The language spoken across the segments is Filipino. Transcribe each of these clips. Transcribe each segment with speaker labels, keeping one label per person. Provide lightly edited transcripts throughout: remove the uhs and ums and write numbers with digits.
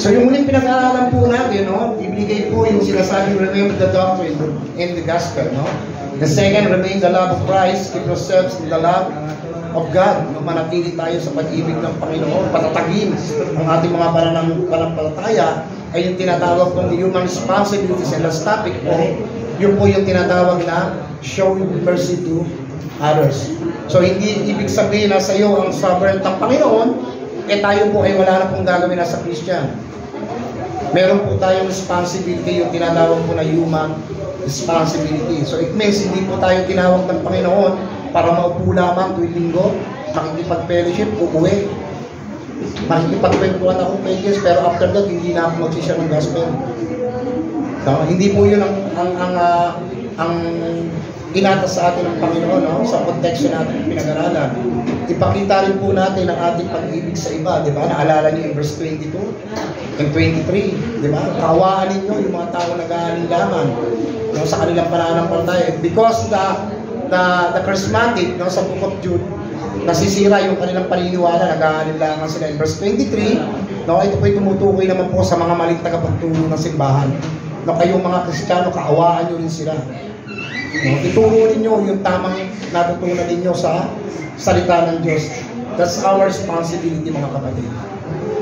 Speaker 1: So yung muling pinag-aaralan po natin, no, ibigay po yung sinasabing remember the doctrine and the gospel, no? The second, remain the love of Christ, keep yourselves in the love of God. No, manatili tayo sa pag-ibig ng Panginoon, patatagin ang ating mga pananampalataya ay yung tinatawag kong human responsibilities. And last topic po, yun po yung tinatawag na showing mercy to others. So hindi ibig sabihin na sa iyo ang sovereign ng Panginoon, tayo po ay wala na pong gagawin na sa Christian. Meron po tayong responsibility, yung tinatawag po na human responsibility. So it means hindi po tayo tinawag ng Panginoon para maupo lamang tuwing linggo, makikipag-fellowship, uuwi. Makikipag-kwentuhan akong pages, pero after that, hindi na ako mag-share ng gospel. So, hindi po yun ang inatas sa atin ng Panginoon, no? Sa protection natin pinag-aralan. Ipakita rin po natin ang ating pag-ibig sa iba, di ba? Naalala niyo yung verse 22 and 23, di ba? Kaawaan ninyo yung mga tao nag-aalinlangan, no, sa kanilang pananampalataya. Because the charismatic, no, sa Book of Jude, nasisira yung kanilang paniniwala, nag-aalinlangan sila. In verse 23, no, ito po'y tumutukoy naman po sa mga maling tagapagtulong ng simbahan. No, kayong mga Kristiyano, kaawaan nyo rin sila. No, ituro ninyo yung tamang natutunan ninyo sa salita ng Diyos. That's our responsibility, mga kapatid.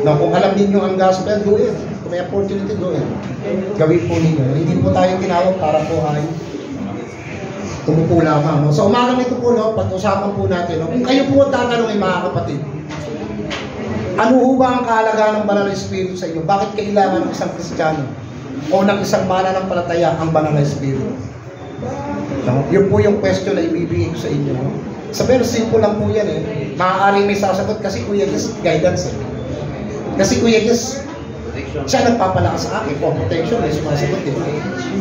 Speaker 1: No, kung alam ninyo ang gospel, do it. Kung may opportunity, do it. Gawin po ninyo. Hindi po tayo tinawag para po ay tumupo lamang. No? So umagang ito po, no, pag-usapan po natin. No? Kung kayo po tatanungin, mga kapatid, ano ho ba ang kahalagahan ng banal na Espiritu sa inyo? Bakit kailangan ng isang Kristiyano o ng isang mananampalataya ang banal na Espiritu? No? Yun po yung question na ibibigay ko sa inyo. No? Sa very simple lang po yan eh. Maaaring may sasagot kasi Kuya Jess guidance eh. Kasi Kuya Jess, siya nagpapalakas sa akin. O, protection eh, sumasagot eh.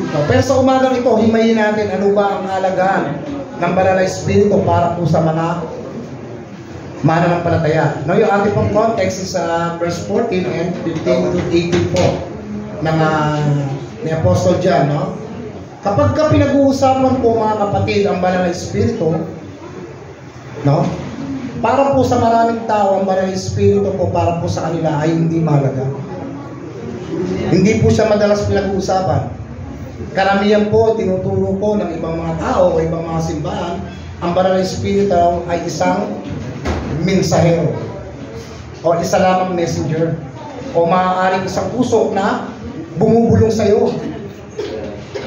Speaker 1: No? Pero sa umagang ito, himayin natin ano ba ang halagaan ng banal na Espiritu para po sa mga mananampalataya. No, yung ating pong context is verse 14 and 15 to 18 po ng ni Apostle John, no? Kapag ka pinag-uusapan po, mga kapatid, ang banal na Espiritu, no? Para po sa maraming tao, ang banal na Espiritu po para po sa kanila ay hindi mahalaga. Hindi po siya madalas pinag-uusapan. Karamihan po, tinuturo po ng ibang mga tao o ibang mga simbahan, ang banal na Espiritu ay isang mensahero o isa lamang messenger o maaaring isang usok na bumubulong sa iyo,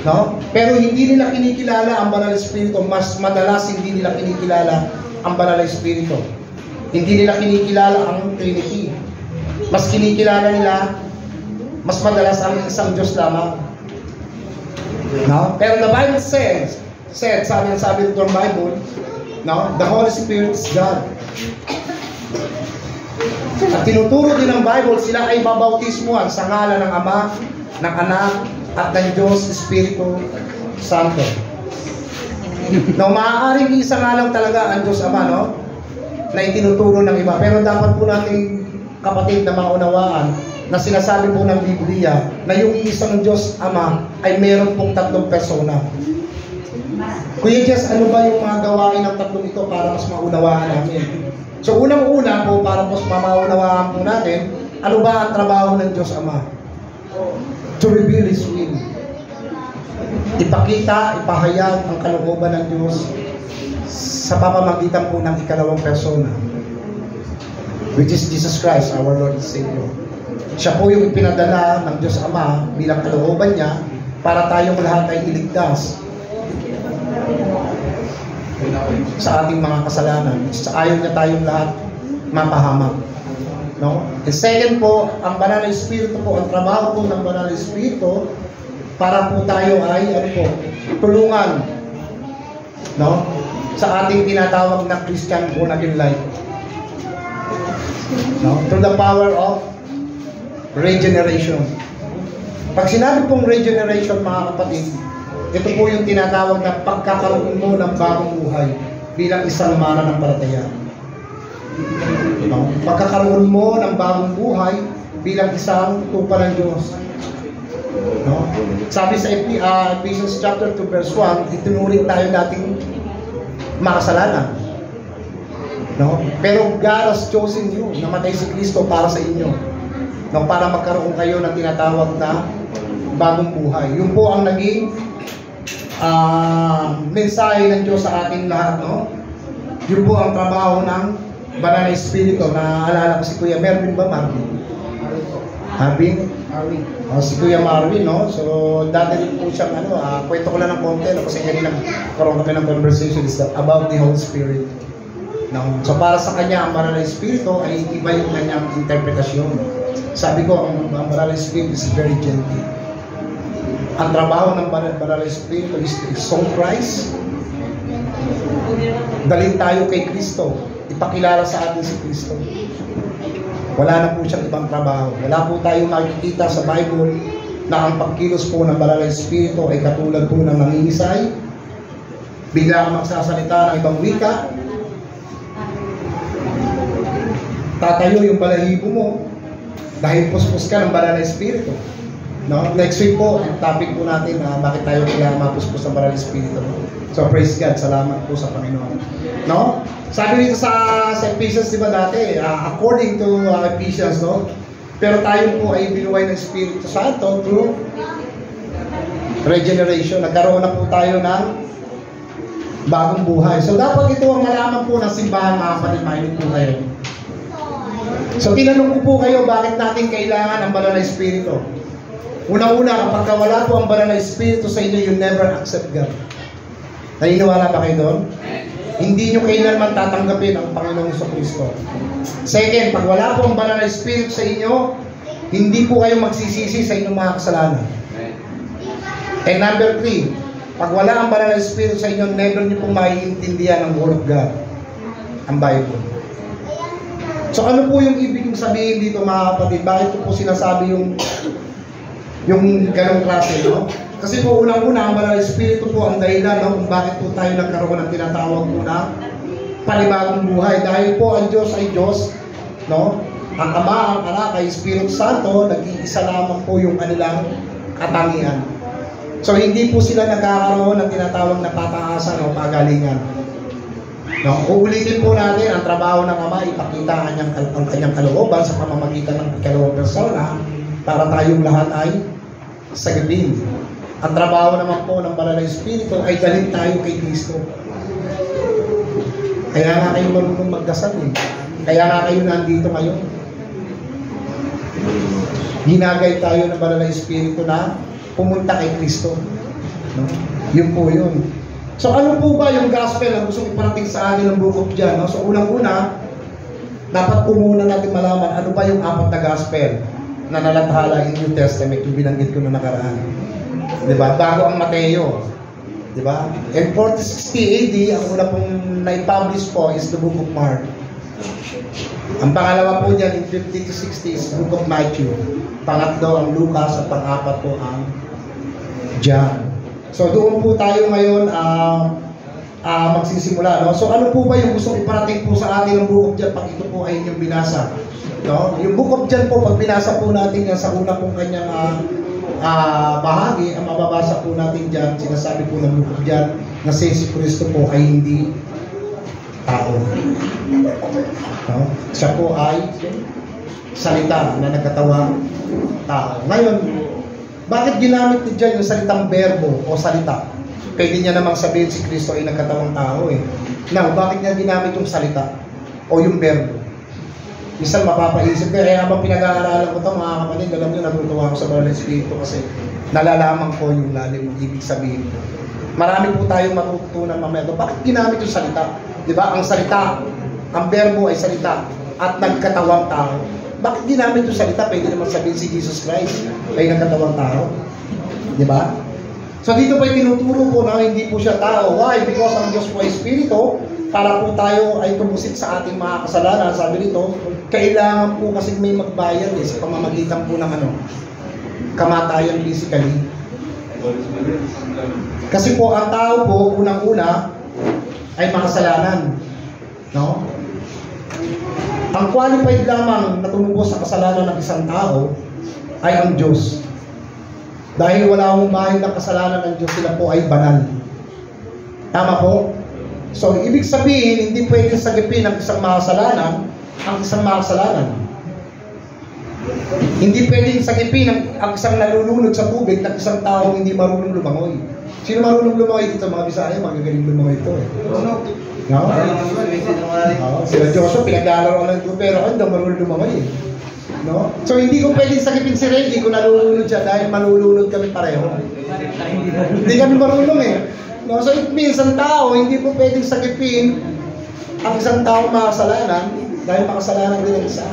Speaker 1: no? Pero hindi nila kinikilala ang banal na Espiritu. Mas madalas hindi nila kinikilala ang banal na Espiritu. Hindi nila kinikilala ang Trinity. Mas kinikilala nila, mas madalas ang isang Diyos lamang, no? Pero the Bible said, sabi ng Bible, no? The Holy Spirit is God. At tinuturo din ng Bible, sila ay babautismuhan sa ngalan ng Ama, ng Anak, at ng Diyos Espiritu Santo. No, maaaring isa nga lang talaga ang Diyos Ama, no? Na itinuturo ng iba. Pero dapat po natin, kapatid, na maunawaan na sinasabi po ng Biblia na yung isang Diyos Ama ay meron pong tatlong persona. Kuya Jess, ano ba yung mga gawain ng tatlong ito para mas maunawaan namin? So unang-una po, para mas maunawaan po natin, ano ba ang trabaho ng Diyos Ama? To reveal His will. Ipakita, ipahayag ang kalooban ng Diyos sa pamamagitan po ng ikalawang persona, which is Jesus Christ, our Lord and Savior. Siya po yung ipinadala ng Diyos Ama bilang kalooban niya para tayong lahat ay iligtas sa ating mga kasalanan. Sa ayaw niya tayong lahat mapahamak, no? And second po, ang banal na Espiritu po, ang trabaho po ng banal na Espiritu para po tayo ay tulungan, no? Sa ating tinatawag na Christian born again life, no? Through the power of regeneration. Pag sinabi pong regeneration, mga kapatid, ito po yung tinatawag na pagkakaroon mo ng bagong buhay bilang isang mananampalataya. No? Pagkakaroon mo ng bagong buhay bilang isang tupa ng Diyos. No? Sabi sa Ephesians chapter 2 verse 1, itinuring tayo dating makasalanan. No? Pero God has chosen you, namatay si Kristo para sa inyo. no, para magkaroon kayo ng tinatawag na bagong buhay. Yun po ang naging mensahe ng Diyos sa ating lahat, no? Yun po ang trabaho ng Banal na Espiritu. Naaalala ko si Kuya Mervin ba, Marvin? Marvin? Si Kuya Marvin, no? So, dati rin po siyang, kwento ko lang ng konti, no? Kasi kanina karoon kami ng conversation about the Holy Spirit. No? So, para sa kanya, ang Banal na Espiritu ay iba yung kanyang interpretasyon. Sabi ko, ang Banal na Espiritu is very gentle. Ang trabaho ng Banal na Espiritu is to exalt Christ. Dalhin tayo kay Kristo. Ipakilala sa atin si Kristo. Wala na po siyang ibang trabaho. Wala po tayong makikita sa Bible na ang pagkilos po ng Banal na Espiritu ay katulad po ng nangingisay. Bigla kang magsasalita ng ibang wika. Tatayo yung balahibo mo dahil puspos ka ng Banal na Espiritu. No? Next week po, ang topic po natin na bakit tayo kailangan mapuspos ng Banal na Espiritu. So praise God, salamat po sa Panginoon. No? Sabi dito sa Ephesians, di ba dati, according to Ephesians, no? Pero tayo po ay binuhay ng Espiritu Santo through regeneration. Nagkaroon na po tayo ng bagong buhay. So dapat ito ang malaman po ng simbahan, mga kapatid, makinig po kayo. So tinanong ko po kayo, bakit natin kailangan ang Banal na Espiritu? Una-una, kapag wala po ang Banal na Espiritu sa inyo, you never accept God. Naniniwala ba kayo doon? Hindi nyo kailanman tatanggapin ang Panginoong Jesucristo. Second, pag wala po ang Banal na Espiritu sa inyo, hindi po kayo magsisisi sa inyong mga kasalanan. And number 3, pag wala ang Banal na Espiritu sa inyo, never nyo pong maiintindihan ang Word of God, ang Bible. So ano po yung ibig sabihin dito, mga kapatid? Bakit ko po sinasabi yung ganong klase, no? Kasi po unang-una, ang Banal na Espiritu po ang dahilan, no, kung bakit po tayo nagkaroon ng tinatawag po na panibagong buhay. Dahil po ang Diyos ay Diyos, no? Ang Ama, ang Anak, ay Espiritu Santo, nag-iisa lamang po yung kanilang katangian. So hindi po sila nagkakaroon ng tinatawag na pataasan o pagalingan. No? Uulitin po natin ang trabaho ng Ama, ipakita ang kanyang kalooban sa pamamagitan ng ikalawang persona para tayong lahat ay sagabin. Ang trabaho naman po ng Banal na Espiritu ay dalhin tayo kay Kristo. Kaya nga kayo marunong magdasal eh. Kaya nga kayo nandito ngayon. Ginagay tayo ng Banal na Espiritu na pumunta kay Kristo. No? Yun po yun. So ano po ba yung gospel na gusto iparating sa atin ng Book of John? No? So unang-una, dapat po muna natin malaman ano ba yung apat na gospel na nalathala in New Testament, yung binanggit ko na nakaraan. Diba? Bago ang Mateo. Diba? And 4060 AD, ang una pong na-publish po is the Book of Mark. Ang pangalawa po dyan, in 50 to 60 is Book of Matthew. Pangatlo ang Lucas at pang-apat po ang John. So doon po tayo ngayon magsisimula. No? So ano po ba yung gusto iparating po sa atin ng Book of John pag ito po ay inyong binasa? No? Yung Book of John po, pag binasa po natin yan sa una pong kanyang bahagi, ang mababasa po natin dyan, sinasabi po ng Book of John na si Kristo po ay hindi tao. No? Siya po ay salita na nagkatawang tao. Ngayon, bakit ginamit ni John yung salitang berbo o salita? Pwede niya namang sabihin si Kristo ay nagkatawang tao eh. Now, bakit niya ginamit yung salita o yung berbo? Minsan mapapaisip ko, kaya habang pinag-aaralan ko ito, mga kapatid, alam nyo, natutuwa ako sa Banal na Espiritu kasi nalalaman ko yung lalim ng ibig sabihin ko. Marami po tayong matutunan mamaya. Bakit ginamit yung salita? Di ba? Ang salita, ang berbo ay salita at nagkatawang tao. Bakit ginamit yung salita? Pwede naman sabihin si Jesus Christ ay nagkatawang tao. Di ba? So dito po ay tinuturo po na hindi po siya tao. Why? Because ang Diyos po ay Espiritu. Para po tayo ay tumusit sa ating mga kasalanan. Sabi nito, kailangan po kasi may magbayad sa pamamagitan po ng kamatayan physically. Kasi po ang tao po, unang-una, ay makasalanan. No? Ang qualified lamang na tumubos sa kasalanan ng isang tao ay ang Diyos. Dahil wala akong bahid ng kasalanan ng Diyos, sila po ay banal. Tama po? So, ibig sabihin, hindi pwedeng sagipin ang isang makasalanan, ang isang makasalanan. Hindi pwedeng sagipin ang isang nalulunod sa tubig ng isang taong hindi marunong lumangoy. Sino marunong lumangoy dito? Mga Bisaya, magagaling lumangoy ito eh. No? Sila Joshua, pinaglalaro lang ito, pero hindi marunong lumangoy eh. No? So hindi ko pwedeng sagipin si Reggie kung nalulunod siya dahil malulunod kami pareho. Hindi kami marunong eh. No? So it means ang tao, hindi po pwedeng sagipin ang isang tao makasalanan dahil makasalanan din ang isa.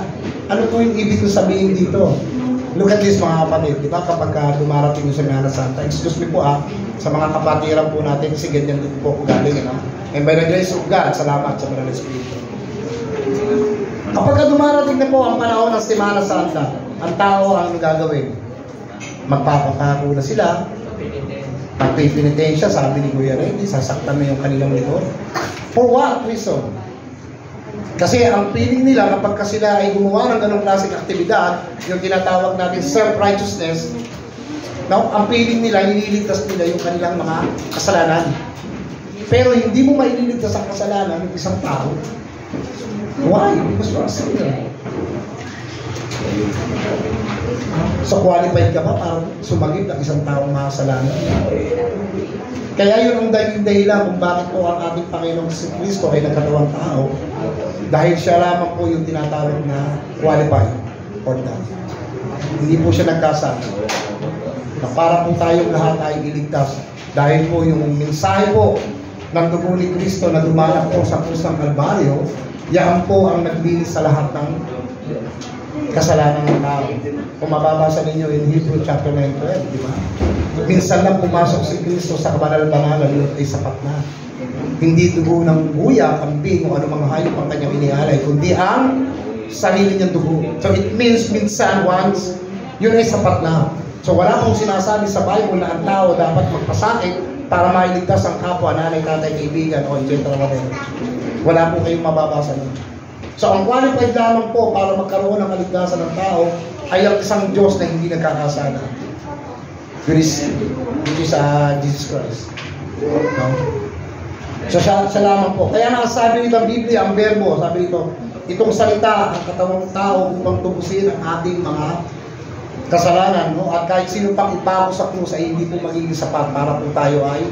Speaker 1: Ano po yung ibig ko sabihin dito? Look at this mga kapatid, di ba kapag dumarating yung Semana Santa, excuse me po sa mga kapatiran po natin kasi ganyan din po galing. And by the grace of God, salamat sa Banal Espiritu. Kapag dumarating na po ang panahon ng Semana Santa, ang tao ang gagawin. Magpapapako na sila, magpipinitensya, sabi ni Kuya Randy, sasaktan na yung kanilang likod. For what reason? Kasi ang feeling nila kapag sila ay gumawa ng ganong klaseng aktibidad, yung tinatawag natin self-righteousness, no? Ang feeling nila, ililigtas nila yung kanilang mga kasalanan. Pero hindi mo maililigtas ang kasalanan ng isang tao. Why? Because you are a sinner. So qualified ka ba para sumagip ng isang taong makasalanan? Kaya yun ang dahilan kung bakit po ang ating Panginoong Kristo ay nagkatawang tao. Dahil siya lamang po yung tinatawag na qualified for that. Hindi po siya nagkasama. Na para po tayong lahat ay iligtas. Dahil po yung mensahe po ng dugo ni Kristo na dumalak po sa krus ng Kalbaryo, yan po ang naglinis sa lahat ng kasalanan ng tao. Kung mababasa ninyo in Hebrew chapter 9:12, di ba? Minsan lang pumasok si Kristo sa kabanal-banalan, yun ay sapat na. Hindi dugo ng buya, kambing, o anumang hayop ang kanyang inialay, kundi ang sarili niyang dugo. So it means minsan, once, yun ay sapat na. So wala akong sinasabi sa Bible na ang tao dapat magpasakit para mailigtas ang kapwa, nanay, tatay, kaibigan, o etc. Wala po kayong mababasa nun. So ang qualified lamang po para magkaroon ng kaligtasan ng tao ay ang isang Diyos na hindi nagkakasala. Which is Jesus Christ. No? So siya lamang po. Kaya nakasabi nito ang Biblia, ang verbo, sabi nito, itong salita ang katawang tao upang tubusin ang ating mga kasalanan, no? At kahit sino pang ipako sa krus ay hindi po magiging sapat para po tayo ay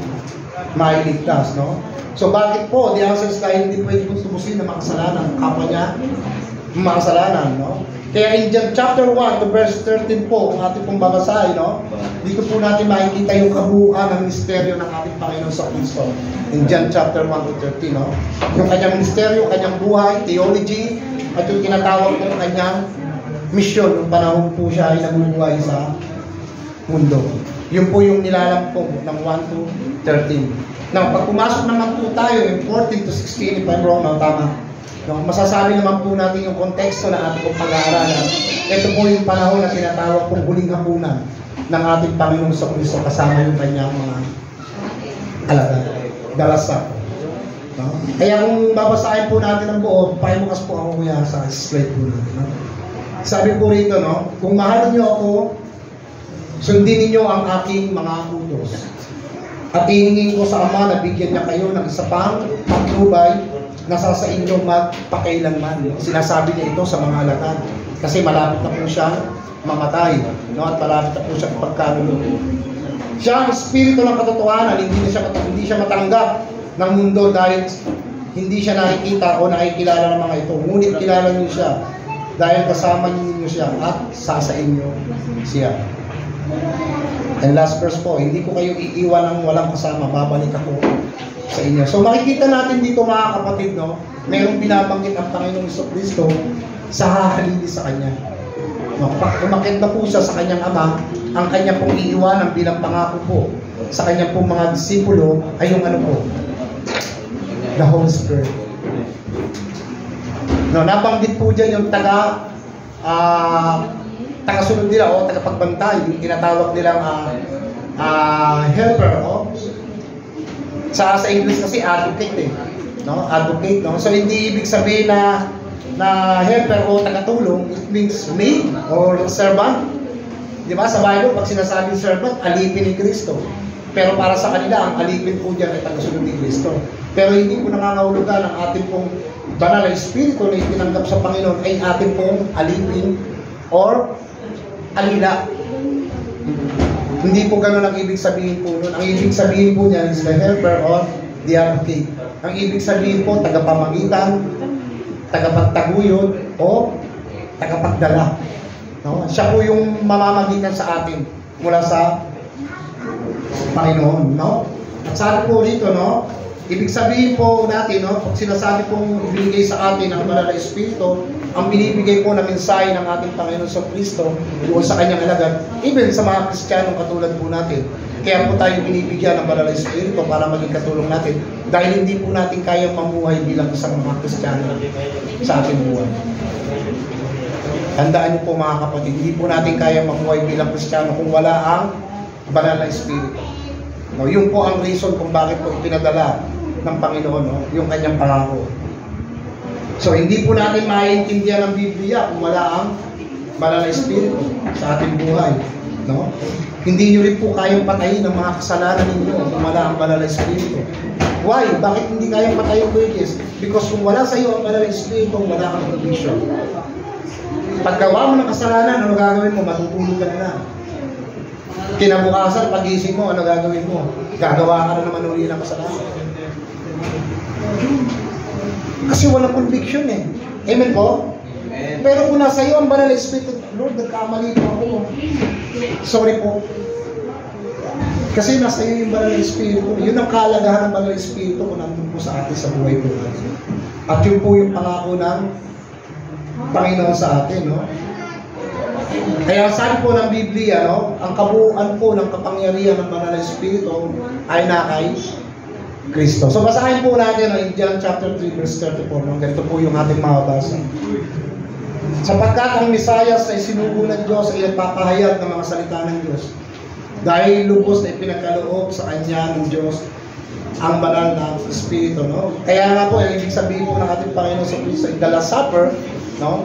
Speaker 1: mailigtas, no? So bakit po, the answer is dahil hindi pwede po tubusin ng makasalanan, kapwa niya makasalanan, no? Kaya in John chapter 1 to verse 13 po, kung ating pong babasahin, no? Dito po natin makikita yung kabuuan ng misteryo ng ating Panginoon sa Kristo. In John chapter 1 to 13, no? Yung kanyang misteryo, kanyang buhay, theology, at yung tinatawag ng kanyang mission, yung panahon po siya ay nabubuhay sa mundo. Yun po yung nilalampong ng 1 to 13. Now, pag pumasok naman po tayo in 14 to 16, if I'm wrong, no, tama. No, masasabi naman po natin yung konteksto na ating pag-aaralan. Ito po yung panahon na tinatawag kong huling hapunan ng ating Panginoong sa Kristo kasama yung kanyang mga alagad. Dalasak. No? Kaya kung babasahin po natin ang buo, pakibukas po ako kuya sa slide po natin. No? Sabi po rito, no, kung mahal niyo ako, sundin niyo ang aking mga utos. At hihingin ko sa Ama na bigyan niya kayo ng isa pang patnubay na sa inyo magpakailanman. Sinasabi niya ito sa mga alagad. Kasi malapit na po siya mamatay. No? At malapit na po siya pagkalulog. Siya ang espiritu ng katotohanan. Hindi siya matanggap ng mundo dahil hindi siya nakikita o nakikilala ng mga ito. Ngunit kilala niyo siya dahil kasama niyo siya at sa inyo siya. And last verse po, hindi ko kayo iiwan ng walang kasama, babalik ako sa inyo. So makikita natin dito mga kapatid, no, mayroong binabanggit ang Panginoong Jesucristo sa hahalili sa Kanya. No, umakit na po siya sa Kanyang Ama, ang Kanya pong iiwanan bilang pangako po sa Kanyang pong mga disipulo ay yung ano po, the Holy Spirit. No, nabanggit po dyan yung tagasunod nila o tagapagbantay, yung tinatawag nilang helper, o sa English kasi advocate, no? Advocate, no? So hindi ibig sabihin na helper o tagatulong, it means maid or servant. Di ba? Sa Bible, pag sinasabing servant, alipin ni Kristo. Pero para sa kanila, ang alipin po dyan ay tagasunod ni Kristo. Pero hindi po nangangahulugan ang ating pong banal na espiritu na itinanggap sa Panginoon ay ating pong alipin or alila. Hindi po ganun ang ibig sabihin po nun. Ang ibig sabihin po niya is the helper or the advocate. Ang ibig sabihin po, tagapamagitan, tagapagtaguyod, o tagapagdala. No? Siya po yung mamamagitan sa atin mula sa Panginoon. No? At sabi po rito, no? Ibig sabihin po natin, no? Pag sinasabi pong ibigay sa atin ang banal na Espiritu, ang binibigay po na mensahe ng ating Panginoon sa Kristo doon sa kanyang alagad, even sa mga Kristiyanong katulad po natin. Kaya po tayo binibigyan ng banal na Espiritu para maging katulong natin dahil hindi po natin kayang mamuhay bilang isang mga Kristiyano sa ating buhay. Tandaan niyo po mga kapatid, hindi po natin kayang mamuhay bilang Kristiyano kung wala ang banal na Espiritu. No, yun po ang reason kung bakit po ipinadala ng Panginoon, no? Yung kanyang pangako. So, hindi po natin maiintindihan ang Biblia kung wala ang banal na Espiritu sa ating buhay. No? Hindi nyo rin po kayang patayin ang mga kasalanan ninyo kung wala ang banal na Espiritu. Why? Bakit hindi kayang patayin, Burgess? Because kung wala sa iyo ang banal na Espiritu, wala kang provision. Paggawa mo ng kasalanan, ano gagawin mo? Matutulog ka na. Kinabukasan, pag-isip mo, ano gagawin mo? Gagawa ka na naman uli ng kasalanan. Kasi walang conviction eh. Amen po? Amen. Pero kung nasa iyo ang banal na Espiritu, Lord, nagkamali po ako. Sorry po. Kasi nasa iyo yung banal na Espiritu. Yun ang kalagahan ng banal na Espiritu kung nandun po sa atin sa buhay po natin. At yun po yung pangako ng Panginoon sa atin, no? Kaya sabi po ng Biblia, no, ang kabuuan po ng kapangyarihan ng banal na Espiritu ay na kay Kristo. So basahin po natin in John chapter 3 verse 34. No? Ganito po yung ating mababasa. Sapagkat ang Mesiyas ay sinugo ng Diyos ay nagpapahayag ng mga salita ng Diyos. Dahil lubos na ipinagkaloob sa Kanya ng Diyos ang banal na Espiritu. No? Kaya nga po, ibig sabihin po ng ating Panginoon sa Kristo, in the Last Supper, no?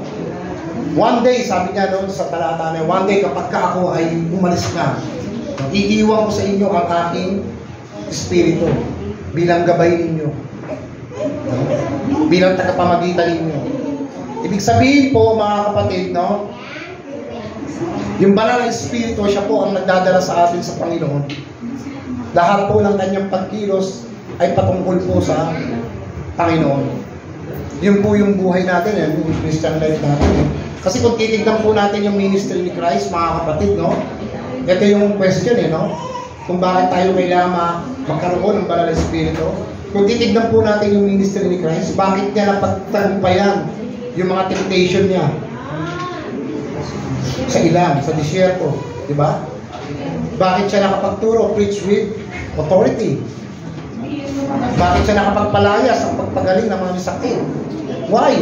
Speaker 1: One day, sabi niya noon sa talata na, one day kapag ka ako ay umalis na, iiwan ko sa inyo ang aking Espiritu bilang gabay ninyo, no? Bilang tagapamagitan ninyo. Ibig sabihin po mga kapatid, no? Yung banal na Espiritu, siya po ang nagdadala sa atin sa Panginoon. Lahat po ng kanyang pagkilos ay patungkol po sa Panginoon. Yun po yung buhay natin, yan, yung Christian life natin. Kasi kung titignan po natin yung ministry ni Christ, mga kapatid, no? Ito yung question, no? Kung bakit tayo kailangan magkaroon ng banal na Espiritu. Kung titignan po natin yung ministry ni Christ, bakit niya napagtagumpayan yung mga temptation niya sa ilang, sa disyerto, di ba? Bakit siya nakapagturo, preach with authority? Bakit siya nakapagpalaya sa pagpagaling ng mga sakit? Why?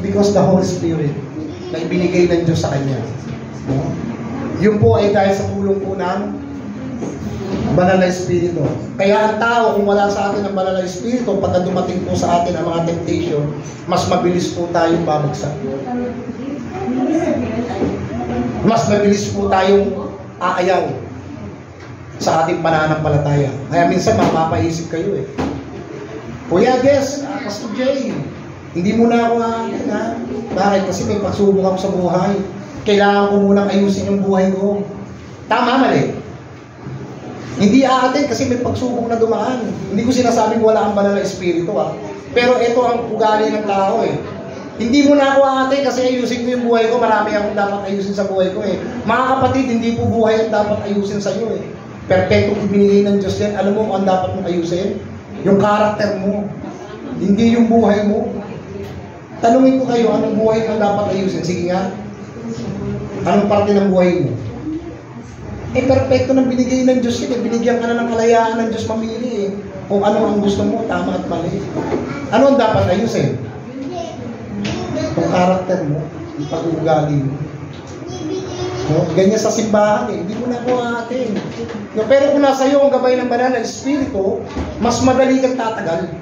Speaker 1: Because the Holy Spirit na ibinigay ng Diyos sa Kanya. No? Yun po ay dahil sa tulong po ng banal na Espiritu. Kaya ang tao, kung wala sa atin ang banal na Espiritu, pagka dumating po sa atin ang mga temptation, mas mabilis po tayong babagsak. Mas mabilis po tayong aayaw sa ating pananampalataya. Kaya minsan mapapaisip kayo eh. Kuya, Pastor Jay, hindi mo na ako aatin ha. Bakit? Kasi may pagsubok ako sa buhay. Kailangan ko munang ayusin yung buhay ko. Tama, mali. Hindi aatin kasi may pagsubok na dumaan. Hindi ko sinasabing wala ang banal na Espiritu ha. Pero ito ang ugali ng tao eh. Hindi mo na ako aatin kasi ayusin ko yung buhay ko. Marami akong dapat ayusin sa buhay ko eh. Mga kapatid, hindi po buhay ang dapat ayusin sa iyo eh. Perpektong ibinigay ng Diyos yan. Alam mo kung ang dapat mong ayusin? Yung karakter mo. Hindi yung buhay mo. Tanungin ko kayo, anong buhay ang dapat ayusin? Sige nga. Anong parte ng buhay mo? Eh, perfecto na binigay ng Diyos yun. Binigyan ka na ng kalayaan ng Diyos mamili eh. Kung ano ang gusto mo, tama at mali. Ano ang dapat ayusin? Yung karakter mo, yung pag-uugali mo. No? Ganyan sa simbahan eh. Hindi mo na po atin. No? Pero kung nasa iyo ang gabay ng banal na Espiritu, mas madali kang tatagal.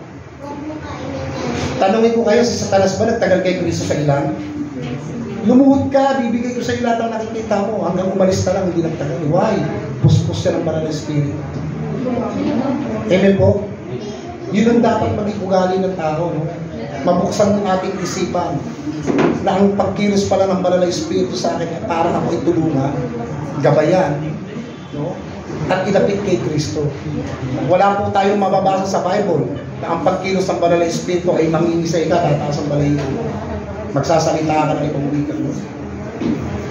Speaker 1: Tanungin ko kayo, si Satanas ba nagtagal kay Kristo sa ilang? Lumuhod ka, bibigay ko sa iyo lahat ang nakikita mo. Hanggang umalis ka lang, hindi nagtagal. Why? Puspos siya ng banal na Espiritu. Amen po? Yun ang dapat maging ugali ng tao. No? mabuksan ng ating isipan na ang pagkilos pala ng banal na Espiritu sa akin ay para ako itulungan, gabayan, no? At ilapit kay Kristo. Wala po tayong mababasa sa Bible na ang pagkilos ng banal na Espiritu ay mangingisay ka, tataas ang balahibo. Magsasalita ka na ibang wika.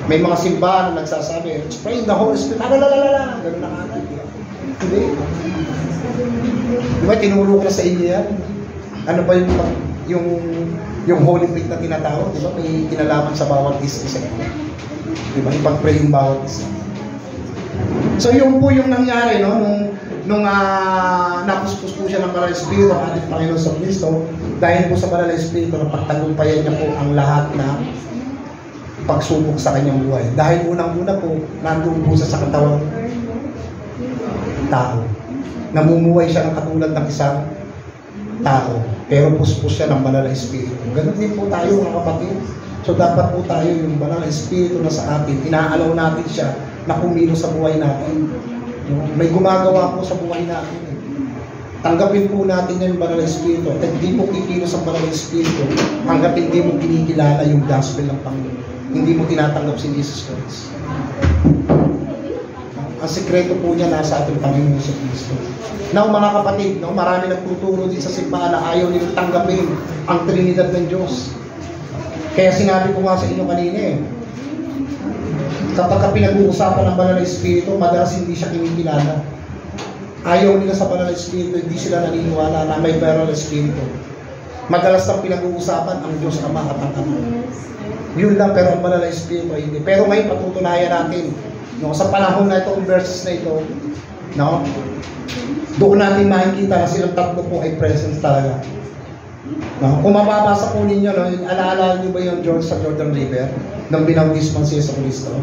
Speaker 1: May mga simbahan na nagsasabi, let's pray in the Holy Spirit. Alalala, gano'n na agad. Hindi. Di ba, tinuro ko na sa inyo yan? Ano ba yung Holy Spirit na tinatawag? Di ba, may kinalaman sa bawat isa. Di ba, ipag-pray yung bawat isa. So, yun po yung nangyari, no? Nung napuspos po siya ng Banal na Espiritu ang ating Panginoon sa Kristo, dahil po sa Banal na Espiritu na pagtagumpayan niya po ang lahat na pagsubok sa kanyang buhay. Dahil unang-una po, nandun po sa katawang tao. Namumuhay siya ng katulad ng isang tao. Pero puspos siya ng Banal na Espiritu. Ganun din po tayo mga kapatid. So dapat po tayo yung Banal na Espiritu na sa atin. Inaalaw natin siya na kumilos sa buhay natin. May gumagawa po sa buhay natin. Tanggapin po natin yung Banal na Espiritu. At hindi mo kikilos ang Banal na Espiritu hanggat hindi mo kinikilala yung gospel ng Panginoon. Hindi mo tinatanggap si Jesus Christ. Ang sekreto po niya nasa ating Panginoon sa Kristo. Now mga kapatid, no, marami nagtuturo din sa simbahan na ayaw nilang tanggapin ang Trinidad ng Diyos. Kaya sinabi ko nga sa inyo kanina kapag pinag-uusapan ng Banal na Espiritu, madalas hindi siya kinikilala. Ayaw nila sa Banal na Espiritu, hindi sila naniniwala na may Banal na Espiritu. Madalas na pinag-uusapan ang Diyos Ama at ang Ama. Yun lang, pero ang Banal na Espiritu ay hindi. Pero ngayon patutunayan natin, no, sa panahon na ito, ang verses na ito, no, doon natin makikita na silang tatlo po ay presence talaga. No, kung mababasa po ninyo, no, alaala niyo ba yung George sa Jordan River nang binautisman si Yesu Cristo?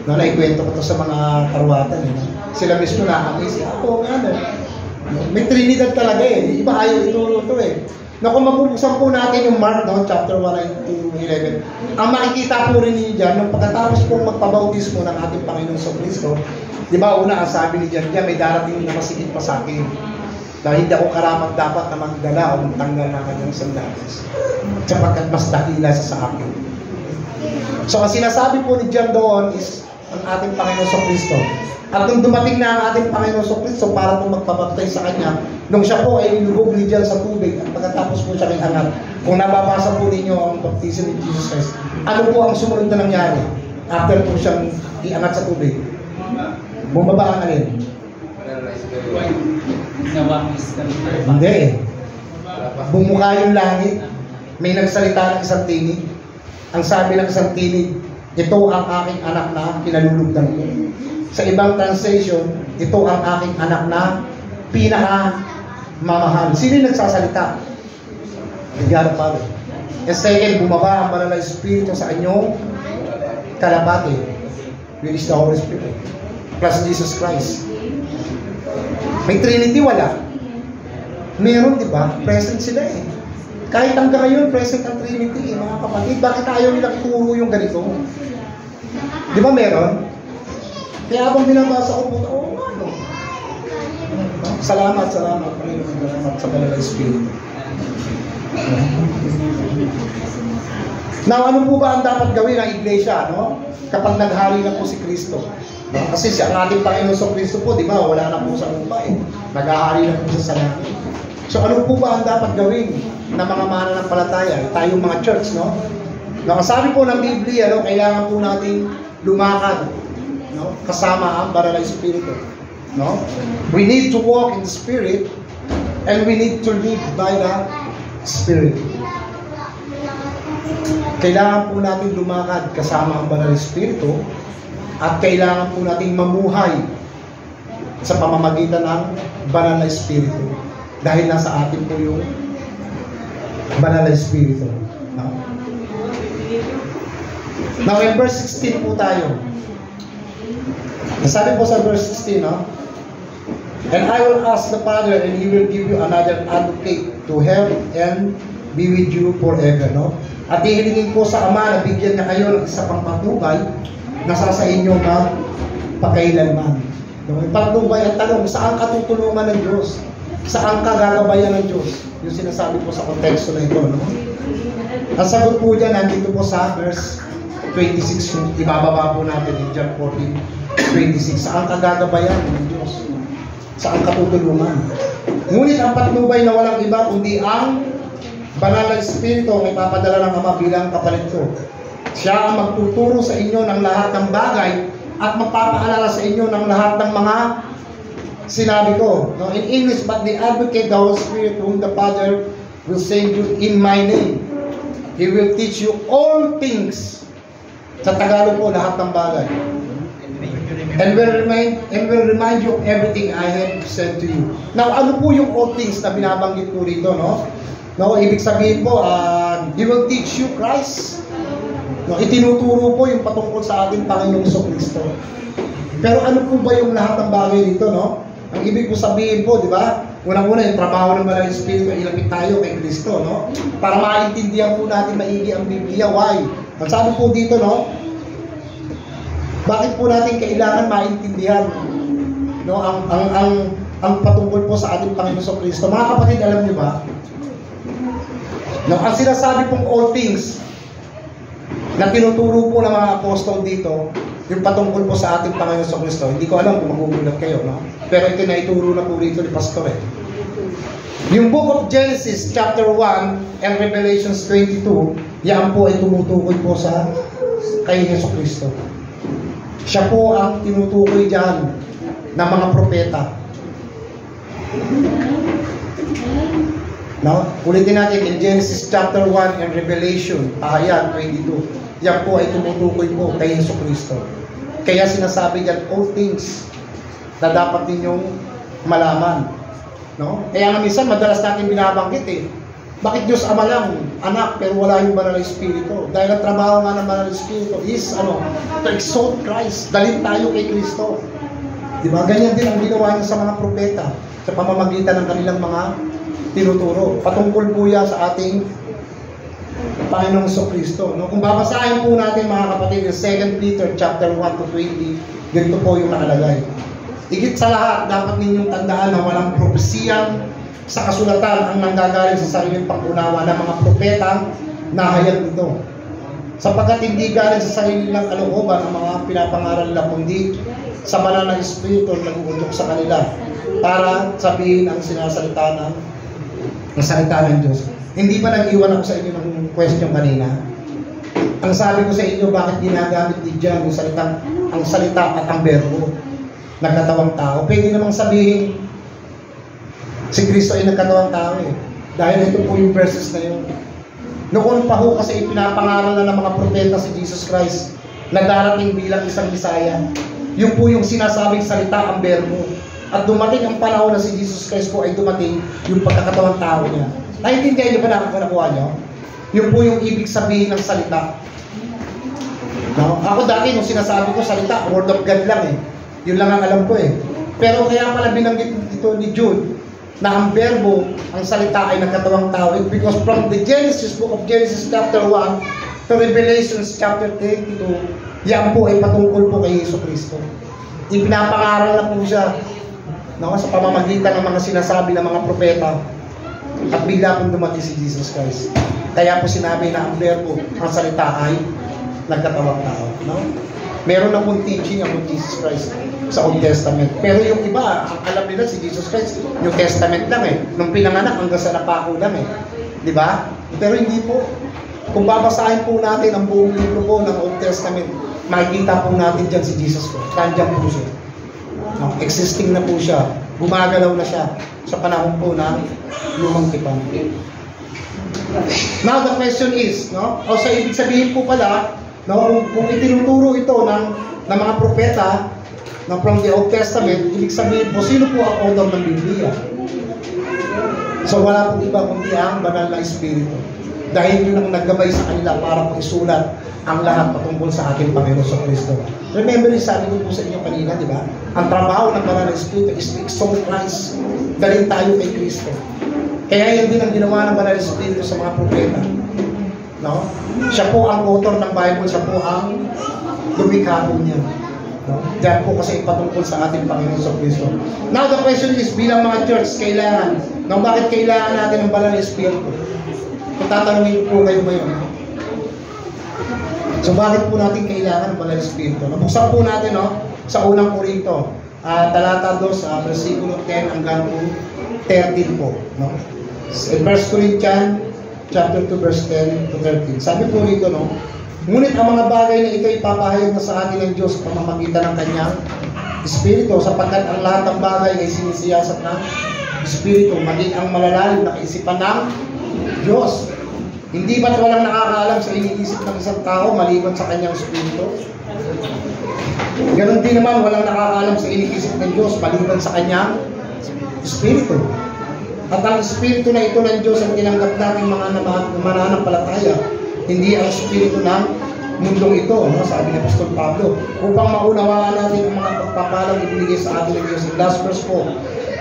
Speaker 1: No, naikwento ko to sa mga karwatan. Sila mismo na-amaze. Ako nga, no, may Trinidad talaga eh. Iba ayaw ituro ito eh. Na kung mabubuksan po natin yung Mark, no, chapter 1 to 11, ang makikita po rin niyo dyan, nung pagkatapos po magpabautismo ng ating Panginoon sa Kristo, di ba, una, ang sabi ni Jan, may darating na masigit pa sa akin. Dahil hindi ako karapat dapat na magdala o magtanggal ng kanyang sandalis. Sapagkat mas dakila sa akin. So, ang sinasabi po ni Jan doon is ang ating Panginoon sa Kristo. At nung dumating na ang ating Panginoon sa Kristo para po magpabaptay sa Kanya, nung siya po ay nilubog ni Jan sa tubig at pagkatapos po siya inangat, kung nababasa po ninyo ang baptism ni Jesus Christ, ano po ang sumunod na nangyari? After po siyang iangat sa tubig, bumaba ang alin? Hindi. Bumuka yung langit. May nagsalita ng isang tinig. Ang sabi ng isang tinig, ito ang aking anak na pinalulugdan ko. Sa ibang translation, ito ang aking anak na pinaka-mamahal. Sino yung nagsasalita? God the Father. And second, bumaba ang Banal na Espiritu sa inyong kalapati, which is the Holy Spirit, plus Jesus Christ. May Trinity, wala. Meron, di ba? Present sila eh. Kahit hanggang ngayon, present ang Trinity, mga kapatid. Bakit ayaw nilang ituro yung ganito? Di ba meron? Kaya habang binabasa ko po, ano? Salamat, Panginoon, salamat sa Banal na Espiritu. Now, ano po ba ang dapat gawin ng iglesia, no? Kapag naghari na po si Kristo? No? Kasi siya, ang ating Panginoon sa Kristo po, di ba, wala na po sa lupa eh. Naghahari na po siya sa langit. So, ano po ba ang dapat gawin ng mga mananampalataya? Tayong mga church, no? Nakasabi po ng Biblia, no, kailangan po natin lumakad, no, kasama ang Banal na Espiritu, no? We need to walk in the Spirit and we need to live by the Spirit. Kailangan po natin lumakad kasama ang Banal na Espiritu at kailangan po natin mamuhay sa pamamagitan ng Banal na Espiritu dahil nasa atin po yung Banal na Espiritu, no? Now, in verse 16 po tayo. Sabi po sa verse 16, no? And I will ask the Father, and He will give you another advocate to help and be with you forever, no? At hihilingin ko sa Ama na bigyan niya kayo ng isa pang patnubay na sa inyo magpakailanman. No? Patnubay ang tanong, saan katutulungan ng Diyos? saan ka gagabayan ng Diyos? Yung sinasabi po sa konteksto na ito, no? Ang sagot po dyan, nandito po sa verse 26, yung ibababa po natin in John 14:26. Saan ka gagabayan ng Diyos? Saan ka tutulungan? Ngunit ang patnubay na walang iba, kundi ang banal na Espiritu ang ipapadala ng Ama bilang kapalit ko. Siya ang magtuturo sa inyo ng lahat ng bagay at magpapaalala sa inyo ng lahat ng mga sinabi ko. No, in English, but the Advocate, the Holy Spirit, whom the Father will send you in my name. He will teach you all things. Sa Tagalog po, lahat ng bagay. And will remind you of everything I have said to you. Now, ano po yung all things na binabanggit po rito, no? No, ibig sabihin po, He will teach you Christ. No, itinuturo po yung patungkol sa ating Panginoong Kristo. Pero ano po ba yung lahat ng bagay dito, no? Ang ibig po sabihin po, di ba? Unang-una, yung trabaho ng Banal na Espiritu, ilapit tayo kay Kristo, no? Para maintindihan po natin maigi ang Biblia. Why? Ang sabi po dito, no? Bakit po natin kailangan maintindihan, no? Ang patungkol po sa ating Panginoong Kristo. Mga kapatid, alam niyo ba? No, ang sinasabi pong all things na tinuturo po ng mga apostol dito, yung patungkol po sa ating Panginoon Kristo. Hindi ko alam kung magugulat kayo, no? Pero ito na ituro na po rito ni Pastor, eh. Yung Book of Genesis chapter 1 and Revelations 22, yan po ay tumutukoy po sa kay Yesu Kristo. Siya po ang tinutukoy dyan ng mga propeta. No? Ulitin natin in Genesis chapter 1 and Revelation, ayan, 22. Yan po ay tumutukoy po kay Yesu Kristo. Kaya sinasabi dyan, all things na dapat ninyong malaman. No? Kaya nga minsan, madalas natin binabanggit, eh. Bakit Diyos Ama lang, anak, pero wala yung Banal na Espiritu? Dahil ang trabaho nga ng Banal na Espiritu is, to exalt Christ. Dalhin tayo kay Kristo. Diba? Ganyan din ang ginawa niya sa mga propeta sa pamamagitan ng kanilang mga tinuturo. Patungkol po yan sa ating Panginoong Kristo. No? Kung babasahin po natin, mga kapatid, yung 2 Peter chapter 1 to 20, ganito po yung nakalagay. Higit sa lahat, dapat ninyong tandaan na walang propesiyang sa kasulatan ang nanggagaling sa sariling pangunawa ng mga propeta na hayag nito. Sapagkat hindi galing sa sarili ng kalooban ang mga pinapangaral nila, kundi sa banal na Espiritu na nag-uutok sa kanila para sabihin ang sinasalita ng salita ng Diyos. Hindi ba nag-iwan ako sa inyo ng question kanina? Ang sabi ko sa inyo, bakit ginagamit din dyan ang salita at ang verbo? Nagkatawang tao. Pwede namang sabihin, si Kristo ay nagkatawang tao, eh. Dahil ito po yung verses na yun. Noon pa ho kasi ipinapangaral na ng mga propeta si Jesus Christ na darating bilang isang Bisaya. Yun po yung sinasabing salita, ang verbo. At dumating ang panahon na si Jesus Christ po ay dumating yung pagkakatawang tao niya. Naintindihan niyo ba nakuha niyo? Yun po yung ibig sabihin ng salita. No? Ako dati nung sinasabi ko salita, word of God lang, eh. Yun lang ang alam ko, eh. Pero kaya pala binanggit ito ni Jude na ang verbo, ang salita ay nagkatawang tao, because from the Book of Genesis chapter 1 to Revelation chapter 22, yan po ay patungkol po kay Yesu Kristo. Ipinapangaral na po siya, no, sa pamamagitan ng mga sinasabi ng mga propeta, at bigla pong dumating si Jesus Christ. Kaya po sinabi na ang verbo, ang salita ay nagkatawang tao. No? Meron na pong teaching ang Jesus Christ sa Old Testament. Pero yung iba, ang alam nila si Jesus Christ, New Testament lang, eh. Nung pinanganak hanggang sa napako lang, eh. Di ba? Pero hindi po. Kung babasahin po natin ang buong libro po ng Old Testament, makikita po natin dyan si Jesus Christ. Nandiyan po siya. No? Existing na po siya. Gumagalaw na siya sa panahon po ng lumang tipan. Now the question is, no? O sa ibig sabihin po pala, no, kung itinuturo ito ng mga propeta from the Old Testament, ibig sabihin po, sino po ang author ng Biblia? So wala pong iba kundi ang Banal na Espiritu. Dahil yun ang naggabay sa kanila para po isulat ang lahat patungkol sa ating Panginoon Kristo. Remember, sabi ko po sa inyo kanina, di ba? Ang trabaho ng Banal na Espiritu is to exalt Christ. Dalhin tayo kay Kristo. Kaya yun din ang ginawa ng Banal na Espiritu sa mga propeta. No? Siya po ang author ng Bible, siya po ang lumikha po niya. No? Diyan po kasi ipatungkol sa ating Panginoon sa Kristo. Now the question is, bilang mga church, kailangan, bakit kailangan natin ng banal na Espiritu? Kung tatanungin po kayo ngayon. So bakit po natin kailangan ng banal na Espiritu? Nabuksan po natin sa unang Korinto, talata 2, versikulo 10 hanggang 13 po. No? In 1 Corinthians chapter 2 verse 10 to 13. Sabi po rito, ngunit ang mga bagay na ito ipapahayag na sa atin ng Diyos sa pamamagitan ng Kanyang Espiritu, sapagkat ang lahat ng bagay ay sinisiyasat ng Espiritu, maging ang malalalim na kaisipan ng Diyos. Hindi ba't walang nakakaalam sa iniisip ng isang tao maliban sa Kanyang Espiritu? Ganon din naman, walang nakakaalam sa iniisip ng Diyos maliban sa Kanyang Espiritu. At ang Espiritu na ito ng Diyos ang tinanggap natin mga mananampalataya, hindi ang Espiritu ng mundong ito, sabi ni Apostol Pablo, upang maunawaan natin ang mga pagpapalang ibinigay sa atin ng Diyos. In last verse po,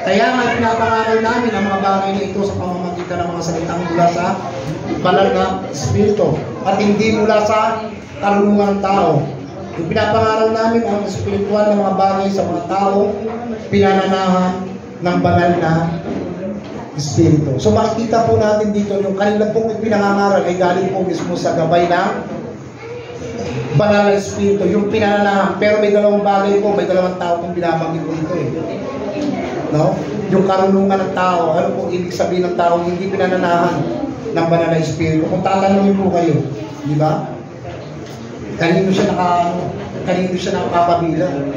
Speaker 1: kaya nga pinapangaral namin ang mga bagay na ito sa pamamagitan ng mga salitang mula sa banal na Espiritu at hindi mula sa karunungan ng tao. Ipinapangaral namin ang espiritual na mga bagay sa mga tao, pinananahan ng banal na Espiritu. So makikita po natin dito yung kanila pong pinangangaral ay galing po mismo sa gabay ng banal na Espiritu, yung pinananahan. Pero may dalawang bagay po, may dalawang tao kung binabanggit ko dito No? Yung karunungan ng tao, ano po ibig sabihin ng tao hindi pinananahan ng banal na Espiritu? Kung tatanungin po kayo, di ba? Kanino siya nakapabilang?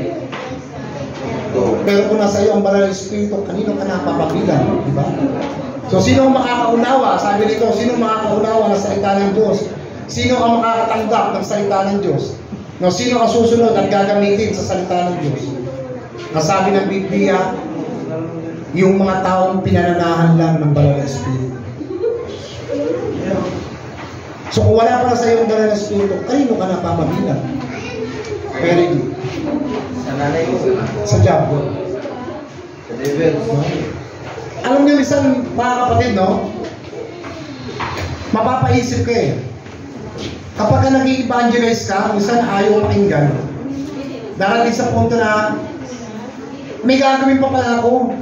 Speaker 1: Pero kung nasa iyo ang banal na Espiritu, kanino ka napapabilang? Di ba? So, sino ang makakaunawa? Sabi nito, sino ang makakaunawa ng salita ng Diyos? Sino ang makakatanggap ng salita ng Diyos? No, sino ang susunod at gagamitin sa salita ng Diyos? Nasabi ng Biblia, yung mga taong pinananahan lang ng banal na Espiritu. So kung wala pa sa iyo ang banal na Espiritu, kanino ka napapabilang? Very good.
Speaker 2: Sa nanay ko.
Speaker 1: Sa diablo.
Speaker 2: Sa devil.
Speaker 1: Alam niyo, minsan mga kapatid, mapapaisip ka kapag ka nag-evangelize ka, minsan ayaw pakinggan. Darating sa punto na may gagawin pa pala ako.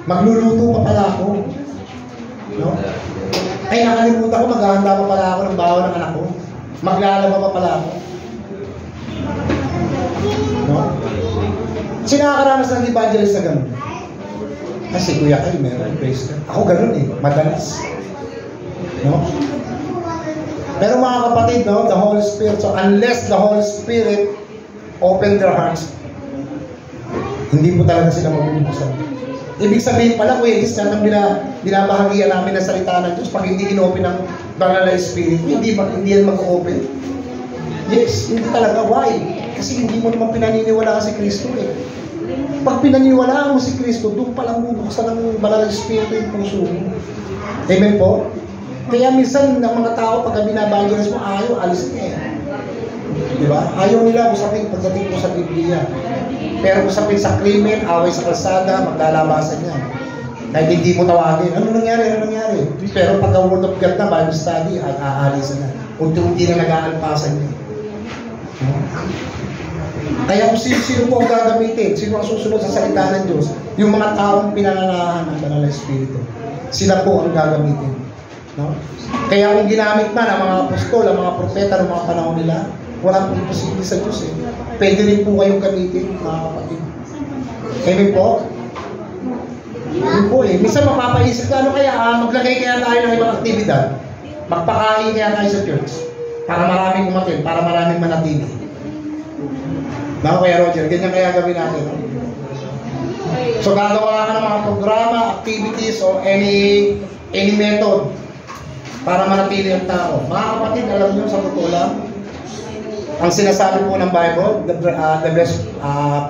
Speaker 1: Magluluto pa pala ako. No? Ay, nakalimutan ko, maghahanda pa pala ako ng baon ng anak ko. Maglalaba pa pala ako. No? Kasi nakakaranas ng evangelist na gano'n. Kasi kuya kayo, meron, praise God. Ako gano'n madalas. No? Pero mga kapatid, the Holy Spirit, so unless the Holy Spirit open their hearts, hindi po talaga sila mabubuksan. Ibig sabihin pala, kuya, lahat ng binabahagian namin ng salita ng Diyos, pag hindi in-open ng banal na Spirit, hindi yan mag-open. Yes, hindi talaga. Why? Kasi hindi mo naman pinaniniwalaan si Kristo Pag pinaniniwalaan mo si Kristo, doon palang bubuksan ng banal na Espiritu yung puso mo. Amen po? Kaya minsan ng mga tao, pagka binabahagian mo, ayaw, alis niya Diba? Ayaw nila usapin pagdating mo sa Biblia. Pero usapin sa krimen, away sa kalsada, maglalabasan niya. Kahit hindi mo tawagin, ano nangyari? Pero pagka word of God na, Bible study, aalisan na. Unti-unti na nag-aalpasan niya. Kaya kung sino po ang gagamitin, sino ang susunod sa salita ng Diyos, yung mga taong pinananahan ng banal na Espiritu, sila po ang gagamitin. No? Kaya kung ginamit man ang mga apostol, ang mga propeta ng mga panahon nila, walang imposible sa Diyos Pwede rin po kayong gamitin, mga kapatid. Amen po? Yun po Minsan mapapaisip ka, ano kaya, maglagay kaya tayo ng ibang aktibidad. Magpakain kaya tayo sa church. Para maraming umatin, para maraming manatili. Baka kaya Roger, ganyan kaya gawin natin. So gagawa ka ng mga programa, activities, o any method para manatili ang tao. Mga kapatid, alam nyo sa totoo lang, ang sinasabi po ng Bible, the best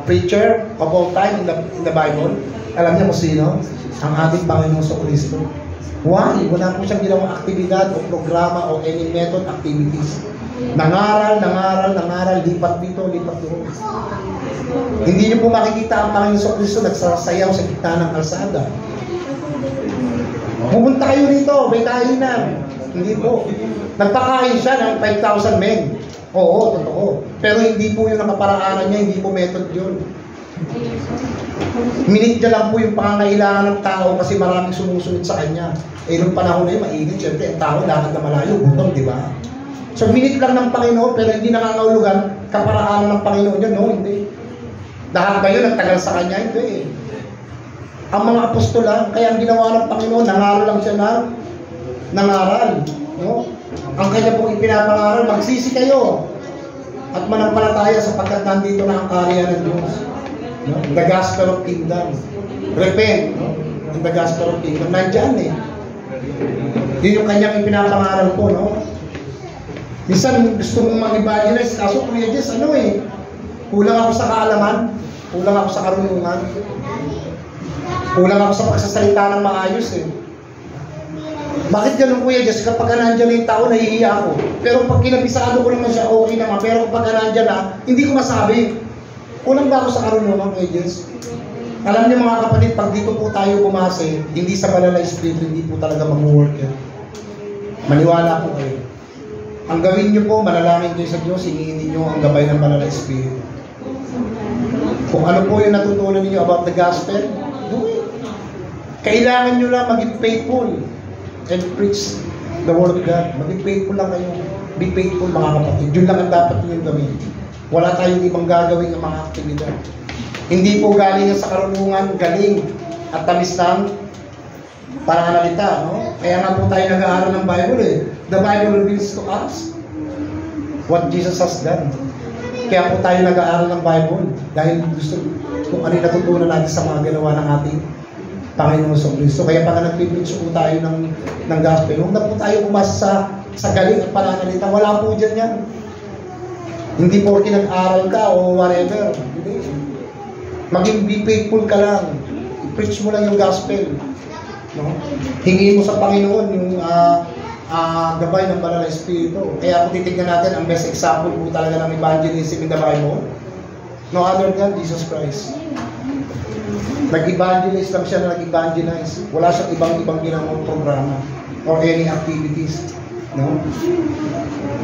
Speaker 1: preacher of all time in the Bible, alam niyo kung sino? Ang ating Panginoon sa Kristo. Why? Wala po siyang ginawang aktibidad o programa o any method activities. Nangaral, lipat dito, lipat doon. Hindi niyo po makikita ang Panginoon sa Kristo nagsasayaw sa gitna ng kalsada. Pumunta kayo rito, may kainan. Hindi po. Nagpakain siya ng 5,000 men. Oo, totoo. Pero hindi po yung nakaparaanan niya, hindi po method yun. Minidya lang po yung pangangailangan ng tao kasi maraming sumusunod sa kanya. Eh, nung panahon na yun, mainit, syempre, ang tao, lakad na malayo, gutom, di ba? So, minit lang ng Panginoon, pero hindi nangangahulugan kaparaanan ng Panginoon yun, no? Hindi. Lahat ba yun, nagtagal sa kanya? Hindi. Ang mga apostola, kaya ang ginawa ng Panginoon, nangaral lang siya ng nangaral, no? Ang kanya pong ipinapangaral, magsisi kayo at manampalataya sapagkat nandito na ang kaharian ng Diyos. No? The gospel of kingdom. Repent, no? In the gospel of kingdom. Nandiyan eh. Yun yung kanyang ipinapangaral po, no? Minsan gusto mong mag-evangelize, kaso Kuya Jess, kulang ako sa kaalaman, kulang ako sa karunungan, kulang ako sa pagsasalita ng maayos eh. Bakit ganun, Kuya Jess? Kapag nandiyan na yung tao, nahihiya ako. Pero pag kinabisado ko naman siya, okay naman. Pero kapag nandiyan na, hindi ko masabi. Kulang ba ako sa karunungan, Kuya Jess? Alam niyo mga kapatid, pag dito po tayo bumase, hindi sa banal na espiritu, hindi po talaga mag-work yan. Maniwala po kayo. Ang gawin niyo po, manalangin kayo sa Diyos, hingin niyo ang gabay ng banal na espiritu. Kung ano po yung natutunan niyo about the gospel, do it. Kailangan niyo lang maging faithful and preach the word of God. Maging faithful lang kayo. Be faithful mga kapatid. Yun lang ang dapat niyo gawin. Wala tayong ibang gagawin ng mga aktibidad. Hindi po galing sa karunungan, galing at tamis ng pananalita, no? Kaya nga po tayo nag-aaral ng Bible eh. The Bible reveals to us what Jesus has done. Kaya po tayo nag-aaral ng Bible dahil gusto kung ano yung natutunan natin sa mga ginawa ng ating Panginoon sa Kristo. Kaya pag nag-preach po tayo ng gospel, huwag na po tayo umasa sa galing at pananalita. Wala po dyan yan. Hindi po nag-aral ka o whatever. Hindi. Maging be faithful ka lang. I-preach mo lang yung gospel. No? Hingin mo sa Panginoon yung gabay ng banal na espiritu. Kaya kung titignan natin, ang best example po talaga ng evangelism in the Bible, no other than Jesus Christ. Nag-evangelize lang siya na nag-evangelize. Wala siyang ibang ginawang programa or any activities. No?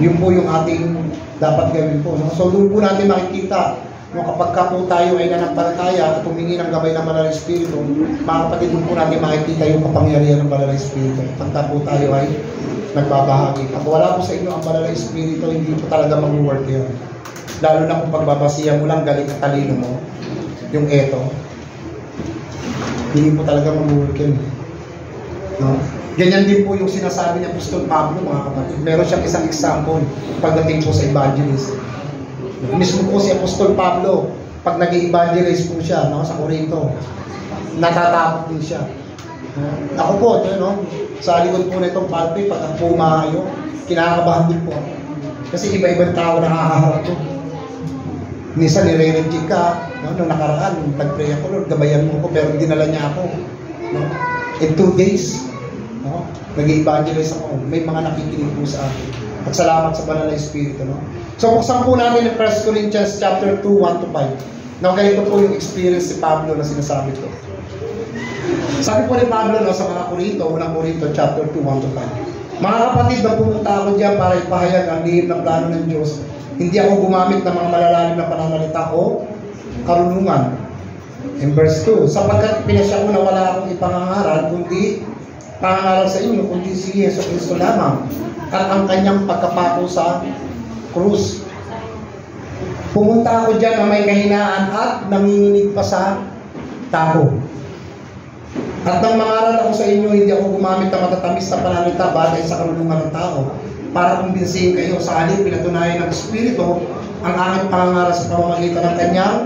Speaker 1: Yun po yung ating dapat gawin po. No? So doon po natin makikita, no, kapag ka po tayo ay nanampalataya at humingi ng gabay ng banal na espiritu, mga kapatid, doon po natin makikita yung kapangyarihan ng banal na espiritu. Pagka po tayo ay nagbabahagi. Pag wala po sa inyo ang banal na espiritu, hindi po talaga mag-work yun. Lalo na kung pagbabasihan mo lang galing at talino mo, yung eto, hindi po talaga mag-work yun. No? Ganyan din po yung sinasabi ni Apostol Pablo, mga kapatid. Meron siyang isang example pagdating po sa evangelism. Mismo po si Apostol Pablo, pag nag-evangelize po siya, no, sa Corinto, natatakot din siya. Ako po, sa likod po na itong palpe, pag ako pumahayo, kinakabahan din po ako. Kasi iba-ibang tao nakakaharap ko. Minsan nire-reject ka, no, nung nakaraan, nag-pray ako, Lord, gabayan mo ko, pero dinala niya ako. No? In 2 days, no, nag-evangelize ako. May mga nakikinig po sa akin. At salamat sa banal na espiritu. No? So, buksan po natin yung 1 Corinthians chapter 2, 1-5. Now, ganito po yung experience ni Pablo na sinasabi ko. Sabi po ni Pablo, no, sa mga Korinto, unang Korinto chapter 2, 1-5. Mga kapatid, nang pumunta ako dyan para ipahayag ang lihim ng plano ng Diyos, hindi ako gumamit ng mga malalalim na pananalita o karunungan. In verse 2, sapagkat pinasya ko na wala akong ipangangaral, kundi pangangaral sa inyo, kundi si Yesu Cristo lamang, at ang kanyang pagkapako sa krus. Pumunta ako dyan na may kahinaan at nanginginig pa sa tao. At nang mangaral ako sa inyo, hindi ako gumamit ng matatamis na pananalita batay sa karunungan ng tao para kumbinsihin kayo. Sa halip, pinatunayan ng Espiritu ang aking pangangaral sa pamamagitan ng kanyang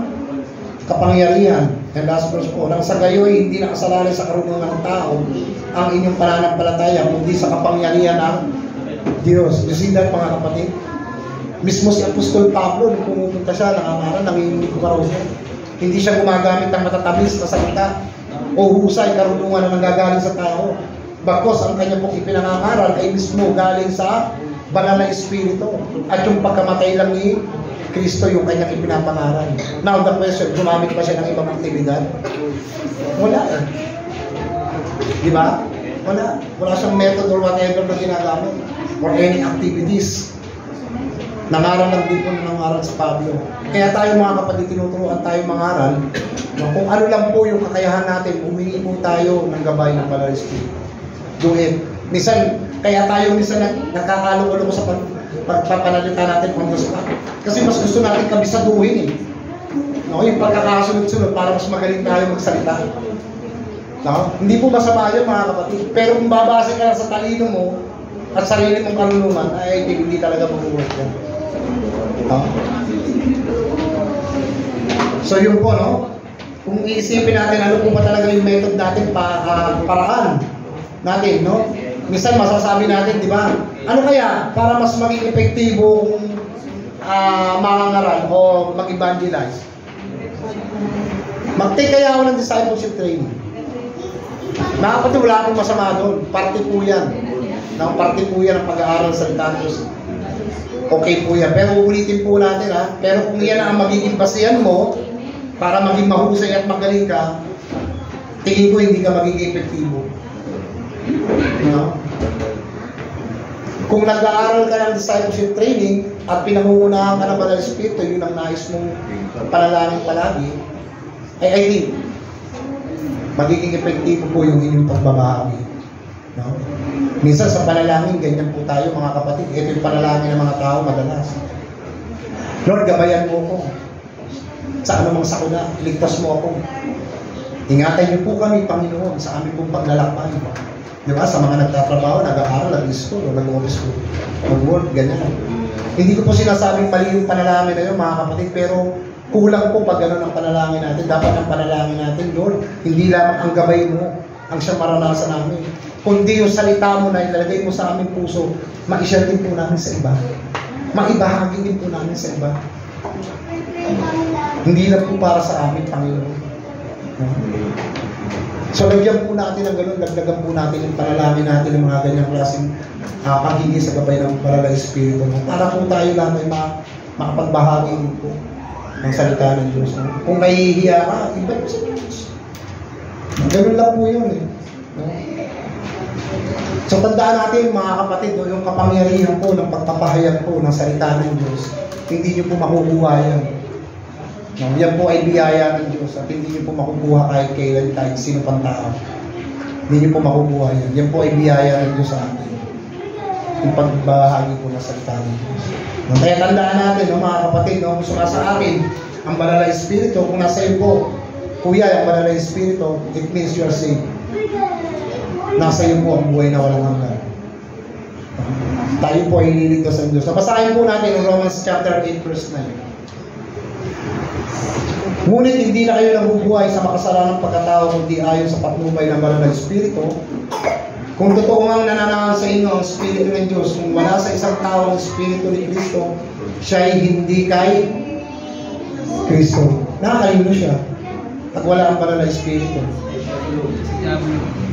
Speaker 1: kapangyarihan. And last verse po, nang sa gayoy, hindi nakasalalay sa karunungan ng tao ang inyong pananampalataya, kundi sa kapangyarihan ng Diyos. You see that, mga kapatid? Mismo si Apostol Pablo, nung pumupunta siya, nangangaral, nanginginig ko karoon. Hindi siya gumagamit ng matatamis na salita o husay karunungan na nanggagaling sa tao. Bakos ang kanya pong ipinangangaral ay mismo galing sa banal na espiritu. At yung pagkamatay lang ni Kristo yung kanyang ipinapangaral. Now the question, gumamit pa siya ng ibang aktibidad? Wala eh. Di ba? Wala. Wala siyang method or whatever na ginagamit or any activities. Nangaral lang din po na nangaral sa Pablo. Kaya tayo mga kapatid, tinuturuan tayo mangaral. Kung ano lang po yung kakayahan natin, humingi po tayo ng gabay ng Banal na Espiritu. Do it. Minsan, kaya tayo minsan nagkakalulo sa pagpapanalita natin kung gusto ka. Kasi mas gusto natin kabisaduhin eh. No, yung pagkakasunod-sunod para mas magaling tayo magsalita. No? Hindi po masama yun mga kapatid. Pero kung babase ka sa talino mo at sarili mong karunungan, ay hindi talaga mag-work yan. No? So yun po, no? Kung iisipin natin ano po ba talaga yung method natin, paraan natin, no? Minsan masasabi natin, di ba? Ano kaya para mas maging epektibo kung mangangaral o mag-evangelize? Mag-take kaya ako ng discipleship training. Mga kapatid, wala akong masama doon. Parte po yan. Parte po yan ang pag-aaral sa salita ng Diyos. Okay po yan. Pero ulitin po natin ha. Pero kung yan ang magiging basihan mo para maging mahusay at magaling ka, tingin ko hindi ka magiging epektibo. No? Kung nag-aaral ka ng discipleship training at pinangungunahan ka ng Banal na Espiritu, yun ang nais mong panalangin palagi, I think magiging epektibo po yung inyong pagbabahagi. No? Minsan sa panalangin, ganyan po tayo mga kapatid. Ito yung panalangin ng mga tao madalas. Lord, gabayan mo ako. Sa anumang sakuna, iligtas mo ako. Ingatan niyo po kami, Panginoon, sa aming pong paglalakbay. Di ba? Sa mga nagtatrabaho, nag-aaral, nag-school, nag-office school, mag-work, ganyan. Hindi ko po sinasabing mali yung panalangin na yun, mga kapatid, pero kulang po pag gano'n ang panalangin natin. Dapat ang panalangin natin, Lord, hindi lamang ang gabay mo ang siyang maranasan namin. Kundi yung salita mo na ilalagay mo sa aming puso, ma-share din po namin sa iba. Maibahagi din po namin sa iba. Hindi lang po para sa amin, Panginoon. So, lagyan po natin ng gano'n, dagdagan po natin yung panalangin natin ng mga ganyang klaseng paghingi sa gabay ng Banal na Espiritu. Para po tayo lang ay makapagbahagi din po ng salita ng Diyos. Kung nahihiya ka, iba mo sa Diyos. Ganun lang po yun eh. So tandaan natin mga kapatid, yung kapangyarihan po ng pagpapahayag po ng salita ng Diyos, hindi nyo po makukuha yan. Yan po ay biyaya ng Diyos at hindi nyo po makukuha kahit kailan, kahit sino pang tao. Hindi nyo po makukuha yan. Yan po ay biyaya ng Diyos sa atin. Yung pagbahagi po ng salita ng Diyos. Kaya tandaan natin, mga kapatid, kung gusto ka sa akin, ang Banal na Espiritu, kung nasa iyo po, kuya, ang Banal na Espiritu, it means you are saved. Nasa iyo po ang buhay na walang hanggan. Tayo po ay ililigtas sa Diyos. Nabasahin po natin ang Romans chapter 8 verse 9. Ngunit hindi na kayo nabubuhay sa makasalanang pagkatao kundi ayon sa patnubay ng Banal na Espiritu. Kung totoo ngang nananahan sa inyo ang Espiritu ng Diyos, kung wala sa isang tao ang Espiritu ni Kristo, siya ay hindi kay Kristo. Nakakalino siya. At wala ang Banal na Espiritu.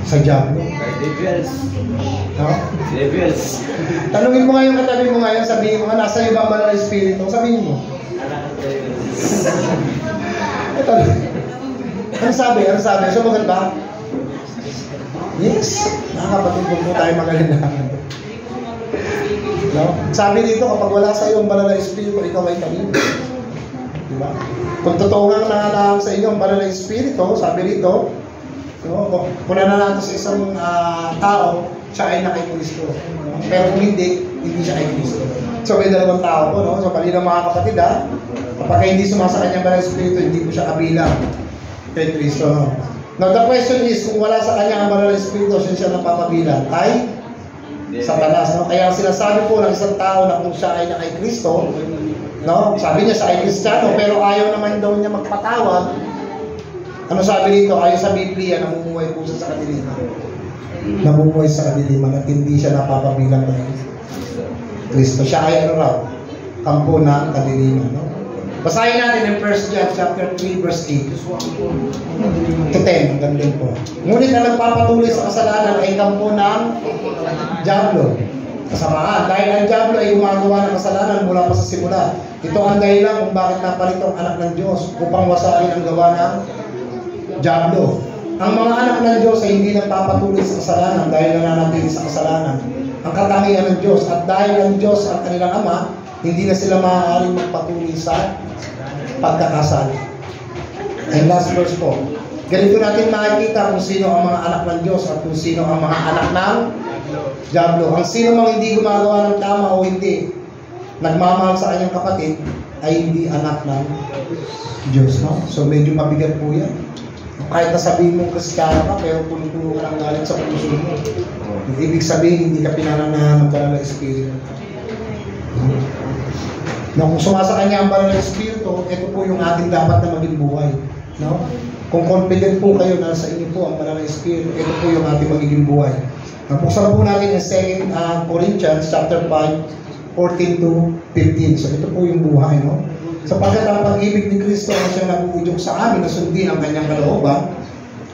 Speaker 1: Sa Diablo.
Speaker 2: Devils.
Speaker 1: No?
Speaker 2: Devils.
Speaker 1: Tanungin mo ngayon, katabi mo ngayon, sabihin mo, nasa iyo ba ang Banal na Espiritu? Sabihin mo. Ito. Ano sabi? Sumagot ba? Yes. Nakakapatid po tayo magaling na. No? Sabi dito, kapag wala sa iyo ang Banal na Espiritu, ikaw ay kanino. Diba? Kung totoo nga nananahan sa iyo ang Banal na Espiritu, sabi dito, no, kung nananahan sa isang tao, siya ay na kay Kristo. No? Pero kung hindi siya kay Kristo. So may dalawang tao po, no? So kanina mga kapatid kapag hindi sumasa kanyang Banal na Espiritu, hindi po siya kabilang kay Kristo. No? Now the question is, kung wala sa kanya ang Banal na Espiritu, siya napapabilang kay Satanas. No? Kaya sinasabi po ng isang tao na kung siya ay na kay Kristo, no? Sabi niya siya ay Kristiyano, pero ayaw naman daw niya magpatawad. Ano sabi dito? Ayon sa Biblia, namumuhay po siya sa kadiliman. Namumuhay sa kadiliman at hindi siya napapabilang kay Kristo. Siya ay ano raw? Kampo ng kadiliman. No? Basahin natin in 1 John chapter 3 verse 8 to 10. Ang ganda po. Ngunit na nagpapatuloy sa kasalanan ay kampo ng Diablo. Kasamaan. Dahil ang Diablo ay gumagawa ng kasalanan mula pa sa simula. Ito ang dahilan kung bakit napalit ang anak ng Diyos upang wasakin ang gawa ng Diablo. Ang mga anak ng Diyos ay hindi nagpapatuloy sa kasalanan dahil nananatili sa kasalanan. Ang katangian ng Diyos at dahil ang Diyos ang kanilang Ama, hindi na sila maaaring magpatuloy sa pagkakasala. And last verse po, ganito natin makikita kung sino ang mga anak ng Diyos at kung sino ang mga anak ng Diablo. Ang sino mang hindi gumagawa ng tama o hindi nagmamahal sa kanyang kapatid ay hindi anak ng Diyos. No? So medyo mabigat po yan. Kahit na sabihin mong Kristiyano ka, pero puno-puno ka ng galit sa puso mo. Ibig sabihin, hindi ka pinananahan ng banal na Espiritu. No, kung sumasakanya ang banal na Espiritu, ito po yung ating dapat na maging buhay. No? Kung confident po kayo na sa inyo po ang banal na Espiritu, ito po yung ating magiging buhay. Napuksan po natin ang 2 Corinthians chapter 5, 14 to 15. So ito po yung buhay. No? Sapagkat ang pag-ibig ni Kristo ang siyang nag-uudyok sa amin na sundin ang kanyang kalooban,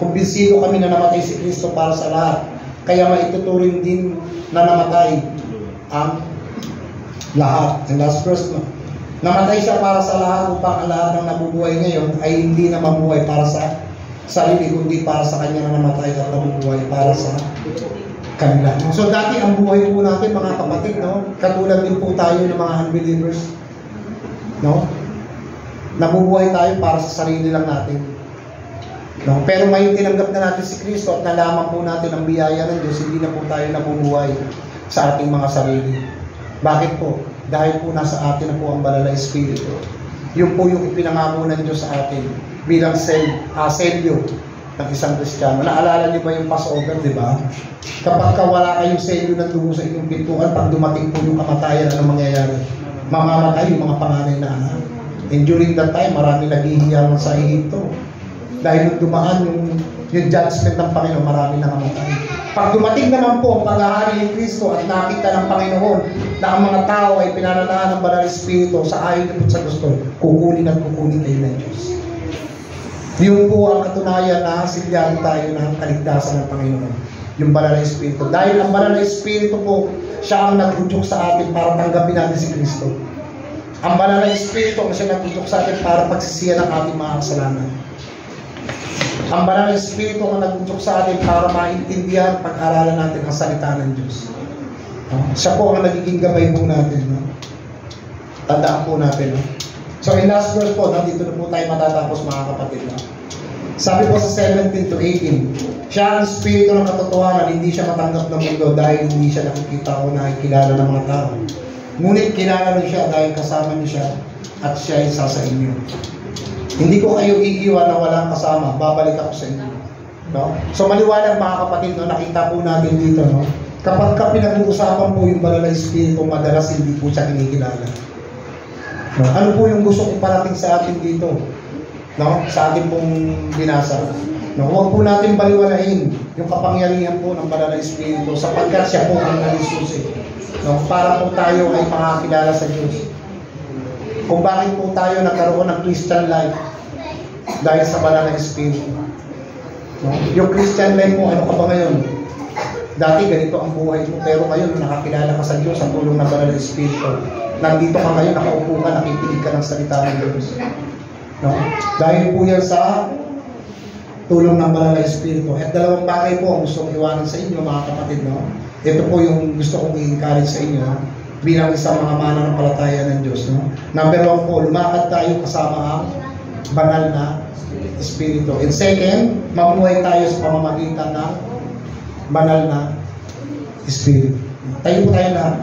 Speaker 1: kumbinsido kami na namatay si Kristo para sa lahat. Kaya maituturing din na namatay ang lahat. And last verse, no? Namatay siya para sa lahat upang ang lahat ng nabubuhay ngayon ay hindi na mabuhay para sa sarili, kundi para sa kanya na namatay at nabubuhay para sa kanila. So dati ang buhay po natin mga kapatid, no? Katulad din po tayo ng mga unbelievers. No? Nabubuhay tayo para sa sarili lang natin. No? Pero ngayon tinanggap na natin si Kristo at nalaman po natin ang biyaya ng Diyos, hindi na po tayo nabubuhay sa ating mga sarili. Bakit po? Dahil po nasa atin na po ang banal na Espiritu. Yun po yung ipinangako ng Diyos sa atin bilang selyo ng isang Kristiyano. Naalala niyo ba yung Passover, di ba? Kapag wala kayong selyo ng dugo sa inyong pintuan, pag dumating po yung kamatayan, ano mangyayari? Mamamatay yung mga panganay na anak. And during that time, marami naghihiyawan sa Ehipto. Dahil nung dumaan yung judgment ng Panginoon, marami nangamatay. Pag dumating naman po ang paghahari ni Kristo at nakita ng Panginoon na ang mga tao ay pinananahan ng banal na Espiritu sa ayon at sa gusto, kukunin at kukunin kayo ng Diyos. Yun po ang katunayan na silyahan tayo ng kaligtasan ng Panginoon. Yung banal na Espiritu. Dahil ang banal na Espiritu po, siya ang nag-udyok sa atin para tanggapin natin si Kristo. Ang banal na Espiritu ang siya nag-udyok sa atin para pagsisiyan ng ating mga kasalanan. Ang banal na Espiritu ang nag-udyok sa atin para maintindihan at pag-aralan natin ang salita ng Diyos. Siya po ang nagiging gabay po natin. No? Tandaan po natin. No? So in last verse po, dito na po tayo matatapos mga kapatid. No? Sabi po sa 17 to 18, siya ang Espiritu ng katotohanan, hindi siya matanggap ng mundo dahil hindi siya nakikita o nakikilala ng mga tao. Ngunit kilala niyo siya dahil kasama niyo siya at siya ay isa sa inyo. Hindi ko kayo iiwan na walang kasama, babalik ako sa inyo. No? So maliwanag mga kapatid, no? Nakita po natin dito, no? Kapag pinag-uusapan po yung banal na Espiritu, madalas hindi po siya kinikilala. No? Ano po yung gusto kong parating sa atin dito? No? Sa ating pong binasa. No? Huwag po natin baliwalain yung kapangyarihan po ng banal na Espiritu sapagkat siya po ang nalisusi. No? Para po tayo ay makakilala sa Diyos. Kung bakit po tayo nagkaroon ng Christian life dahil sa banal na Espiritu. No? Yung Christian life mo, ano ka ba ngayon? Dati ganito ang buhay mo, pero ngayon nakakilala ka sa Diyos sa tulong ng banal na Espiritu. Nandito ka ngayon, nakaupo ka, nakikinig ka ng salita ng Diyos. No? Dahil po yan sa tulong ng banal na Espiritu. At dalawang bagay po ang gusto kong iwanan sa inyo mga kapatid. No? Ito po yung gusto kong i-encourage sa inyo. No? Bilang isang mga mananampalataya ng Diyos. No? Number 1 po, lumakad tayo kasama ang banal na Espiritu. And second, mamuhay tayo sa pamamagitan ng banal na Espiritu. Tayo po tayo lahat.